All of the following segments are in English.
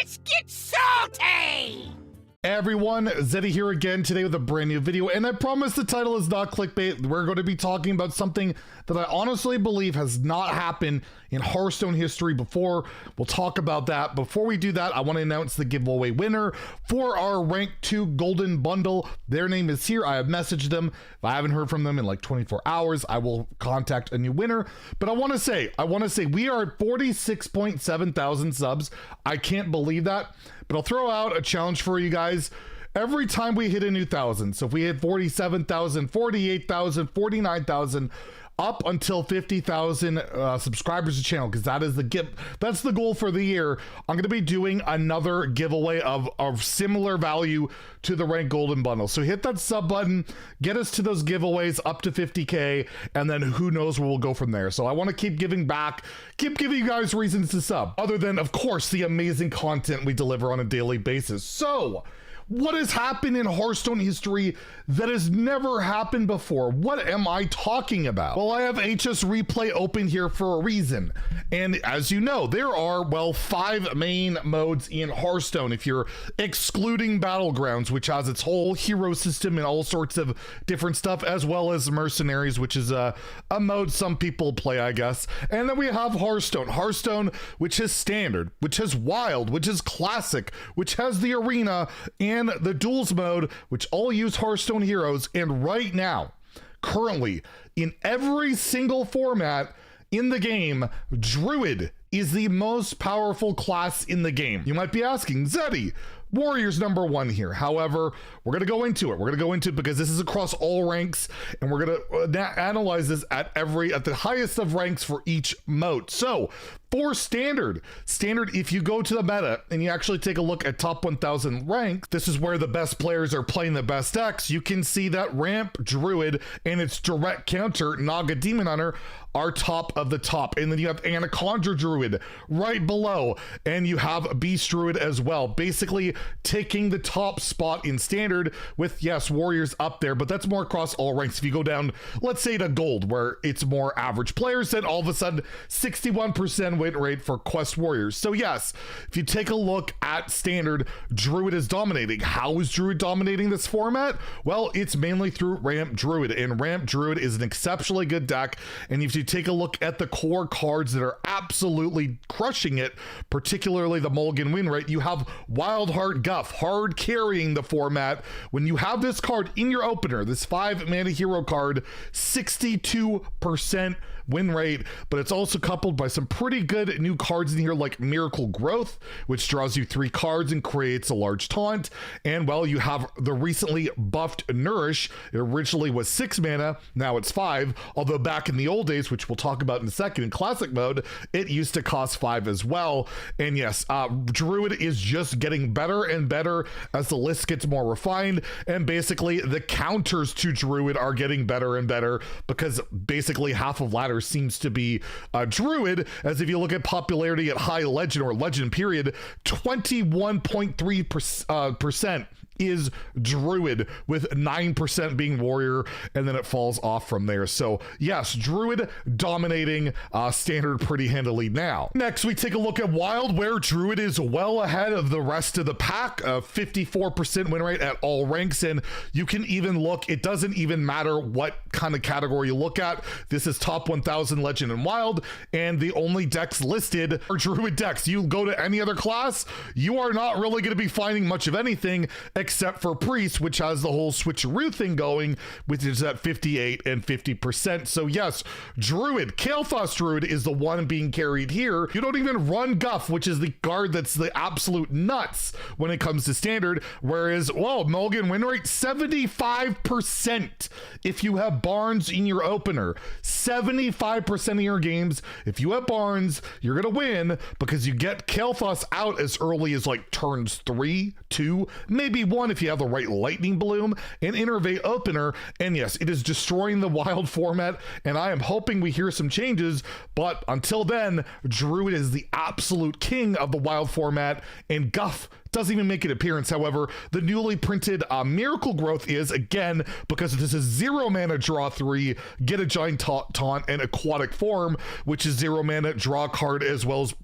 Let's get salty! Hey everyone, Zeddy here again today with a brand new video, and I promise the title is not clickbait. We're going to be talking about something that I honestly believe has not happened in Hearthstone history before. We'll talk about that. Before we do that, I want to announce the giveaway winner for our Rank 2 Golden Bundle. Their name is here. I have messaged them. If I haven't heard from them in like 24 hours, I will contact a new winner. But I want to say we are at 46.7 thousand subs. I can't believe that. But I'll throw out a challenge for you guys. Every time we hit a new thousand, so if we hit 47,000, 48,000, 49,000, up until 50,000 subscribers to the channel, because that is that's the goal for the year. I'm going to be doing another giveaway of similar value to the Rank Golden Bundle. So hit that sub button, get us to those giveaways up to 50K, and then who knows where we'll go from there. So I want to keep giving back, keep giving you guys reasons to sub, other than, of course, the amazing content we deliver on a daily basis. So what has happened in Hearthstone history that has never happened before? What am I talking about? Well, I have HS Replay open here for a reason. And as you know, there are, well, 5 main modes in Hearthstone. If you're excluding Battlegrounds, which has its whole hero system and all sorts of different stuff, as well as Mercenaries, which is a mode some people play, I guess. And then we have Hearthstone. Hearthstone, which is Standard, which is Wild, which is Classic, which has the Arena, and the Duels mode, which all use Hearthstone heroes. And right now, currently, in every single format in the game, Druid is the most powerful class in the game. You might be asking, Zeddy, Warrior's #1 here. However, we're going to go into it. We're going to go into it because this is across all ranks, and we're going to analyze this at the highest of ranks for each mode. So for standard, if you go to the meta and you actually take a look at top 1000 rank, this is where the best players are playing the best decks. You can see that Ramp Druid and its direct counter, Naga Demon Hunter, are top of the top. And then you have Anaconda Druid right below, and you have Beast Druid as well, basically taking the top spot in standard with, yes, Warriors up there, but that's more across all ranks. If you go down, let's say to gold, where it's more average players, then all of a sudden 61% win rate for Quest Warriors. So yes, if you take a look at standard, Druid is dominating. How is Druid dominating this format? Well, it's mainly through Ramp Druid, and Ramp Druid is an exceptionally good deck. And if you take a look at the core cards that are absolutely crushing it, particularly the mulligan win rate, you have Wildheart Guff, hard carrying the format. When you have this card in your opener, this 5 mana hero card, 62% win rate, but it's also coupled by some pretty good new cards in here like Miracle Growth, which draws you 3 cards and creates a large taunt. And well, you have the recently buffed Nourish. It originally was 6 mana, now it's 5, although back in the old days, which we'll talk about in a second, in classic mode, it used to cost 5 as well. And yes, Druid is just getting better and better as the list gets more refined, and basically the counters to Druid are getting better and better, because basically half of ladder seems to be Druid, as if you look at popularity at high legend or legend period, 21.3% is Druid, with 9% being Warrior, and then it falls off from there. So yes, Druid dominating standard pretty handily now. Next, we take a look at Wild, where Druid is well ahead of the rest of the pack, 54% win rate at all ranks. And you can even look, it doesn't even matter what kind of category you look at. This is top 1000 Legend and Wild, and the only decks listed are Druid decks. You go to any other class, you are not really going to be finding much of anything, except for Priest, which has the whole switcheroo thing going, which is at 58 and 50%. So yes, Druid, Kael'thas Druid is the one being carried here. You don't even run Guff, which is the card that's the absolute nuts when it comes to standard, whereas, well, mulligan win rate, 75% if you have Barnes in your opener. 75% of your games, if you have Barnes, you're gonna win, because you get Kael'thas out as early as like turns 3, 2, maybe 1 if you have the right Lightning Bloom and Innervate opener. And yes, it is destroying the Wild format, and I am hoping we hear some changes, but until then, Druid is the absolute king of the Wild format, and Guff doesn't even make an appearance. However, the newly printed Miracle Growth is, again, because this is 0 mana, draw 3, get a giant taunt, and aquatic form, which is 0 mana, draw a card, as well as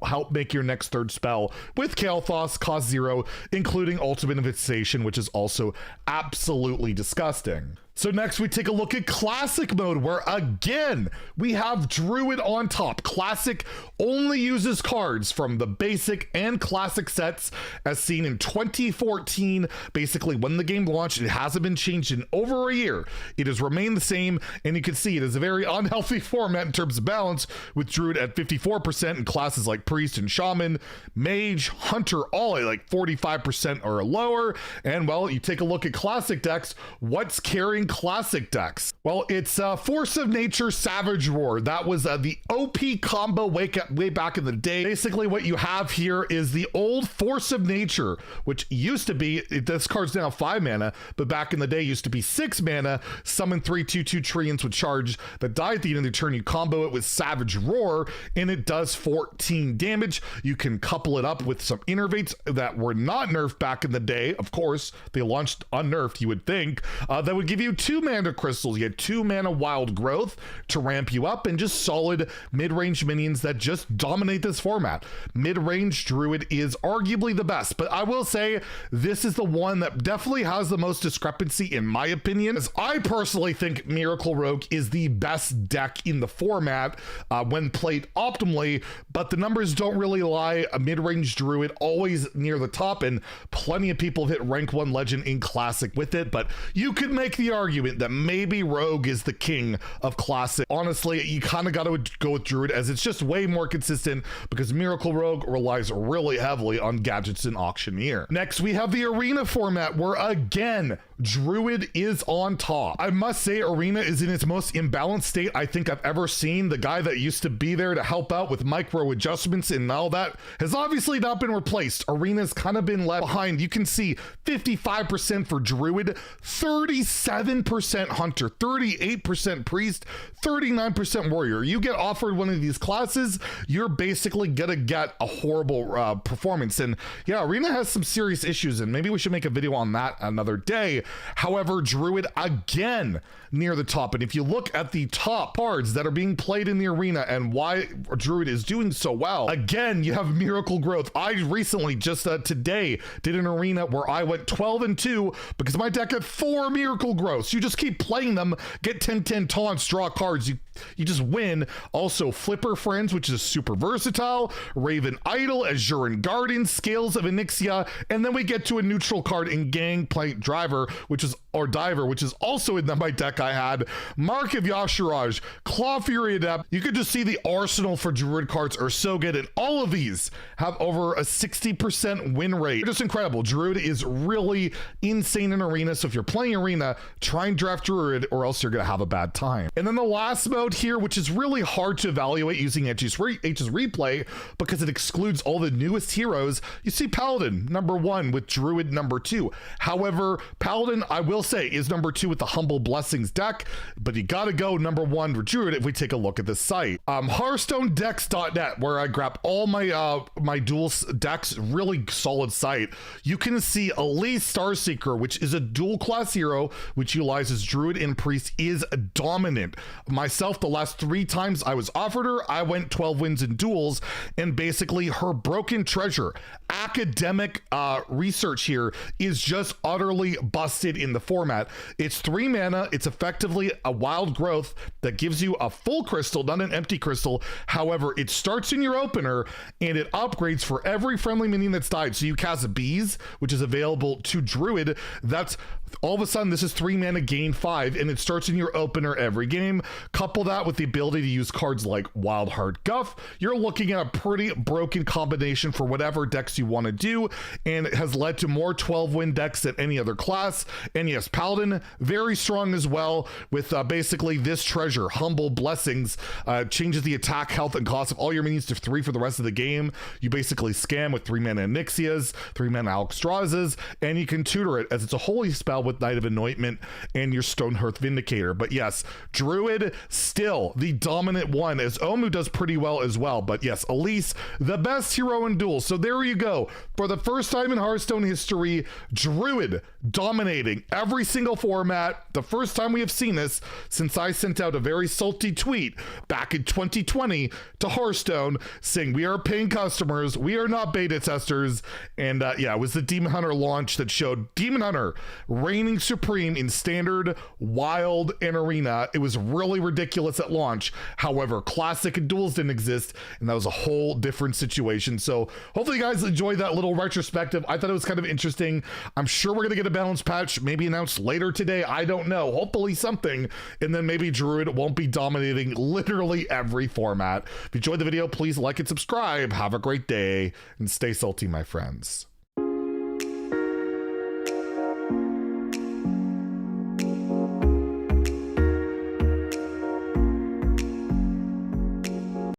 help make your next third spell with Kael'thas, cost 0, including Ultimate Infestation, which is also absolutely disgusting. So next we take a look at Classic mode, where again, we have Druid on top. Classic only uses cards from the Basic and Classic sets as seen in 2014. Basically, when the game launched, it hasn't been changed in over a year. It has remained the same, and you can see it is a very unhealthy format in terms of balance, with Druid at 54% and classes like Priest and Shaman, Mage, Hunter, all at like 45% or lower. And well, you take a look at Classic decks, what's carrying Classic decks? Well, it's Force of Nature, Savage Roar. That was the OP combo way back in the day. Basically, what you have here is the old Force of Nature, which used to be, this card's now 5 mana, but back in the day used to be 6 mana, summon 3/2/2 Treants with charge that die at the end of the turn. You combo it with Savage Roar, and it does 14 damage. You can couple it up with some innervates that were not nerfed back in the day. Of course, they launched unnerfed, you would think. That would give you 2 mana crystals. You get 2 mana Wild Growth to ramp you up, and just solid mid-range minions that just dominate this format. Mid-range Druid is arguably the best, but I will say this is the one that definitely has the most discrepancy in my opinion, as I personally think Miracle Rogue is the best deck in the format when played optimally, but the numbers don't really lie. A mid-range Druid always near the top, and plenty of people have hit rank 1 legend in Classic with it, but you could make the argument that maybe Rogue is the king of Classic. Honestly, you kind of got to go with Druid, as it's just way more consistent, because Miracle Rogue relies really heavily on gadgets and Auctioneer. Next, we have the Arena format, where again, Druid is on top. I must say, Arena is in its most imbalanced state I think I've ever seen. The guy that used to be there to help out with micro adjustments and all that has obviously not been replaced. Arena's kind of been left behind. You can see 55% for Druid, 37% Hunter, 38% Priest, 39% Warrior. You get offered one of these classes, you're basically gonna get a horrible performance. And yeah, Arena has some serious issues, and maybe we should make a video on that another day. However, Druid again near the top, and if you look at the top cards that are being played in the Arena and why Druid is doing so well, again, you have Miracle Growth. I recently, just today, did an Arena where I went 12-2 because my deck had 4 Miracle Growths. You just keep playing them, get 10/10 taunts, draw cards, you just win. Also, Flipper Friends, which is super versatile, Raven Idol, Azuran Guardian, Scales of Onyxia, and then we get to a neutral card in Gangplank Diver, which is also in my deck I had, Mark of Yashiraj, Claw Fury Adept. You could just see the arsenal for Druid cards are so good, and all of these have over a 60% win rate. They're just incredible. Druid is really insane in Arena, so if you're playing Arena, try and draft Druid, or else you're gonna have a bad time. And then the last mode here, which is really hard to evaluate using H's Replay because it excludes all the newest heroes. You see Paladin number 1 with Druid number 2. However, Paladin, I will say, is number 2 with the Humble Blessings deck, but you gotta go number 1 for Druid if we take a look at this site. HearthstoneDecks.net, where I grab all my Duels decks, really solid site. You can see Elise Starseeker, which is a dual class hero, which utilizes Druid and Priest, is dominant. Myself, the last 3 times I was offered her, I went 12 wins in Duels, and basically her Broken Treasure, academic research here, is just utterly busted in the format. It's 3 mana, it's effectively a Wild Growth that gives you a full crystal, not an empty crystal. However, it starts in your opener, and it upgrades for every friendly minion that's died. So you cast Bees, which is available to Druid. That's all of a sudden, this is 3 mana, gain 5, and it starts in your opener every game. Couple that with the ability to use cards like Wild Heart Guff, you're looking at a pretty broken combination for whatever decks you want to do, and it has led to more 12-win decks than any other class. And yes, Paladin, very strong as well, with basically this treasure, Humble Blessings, changes the attack, health, and cost of all your minions to 3 for the rest of the game. You basically scam with 3 mana Onyxias, 3 mana Alexstrasas, and you can tutor it as it's a holy spell with Knight of Anointment and your Stonehearth Vindicator. But yes, Druid still the dominant one, as Omu does pretty well as well. But yes, Elise, the best hero in Duels. So there you go. For the first time in Hearthstone history, Druid dominating every single format. The first time we have seen this since I sent out a very salty tweet back in 2020 to Hearthstone saying we are paying customers, we are not beta testers. And yeah, it was the Demon Hunter launch that showed Demon Hunter reigning supreme in standard, wild, and arena. It was really ridiculous at launch. However, classic and duels didn't exist, and that was a whole different situation. So hopefully you guys enjoyed that little retrospective. I thought it was kind of interesting. I'm sure we're gonna get a balance patch maybe announced later today. I don't know, hopefully something. And then maybe Druid won't be dominating literally every format. If you enjoyed the video, please like and subscribe. Have a great day and stay salty, my friends.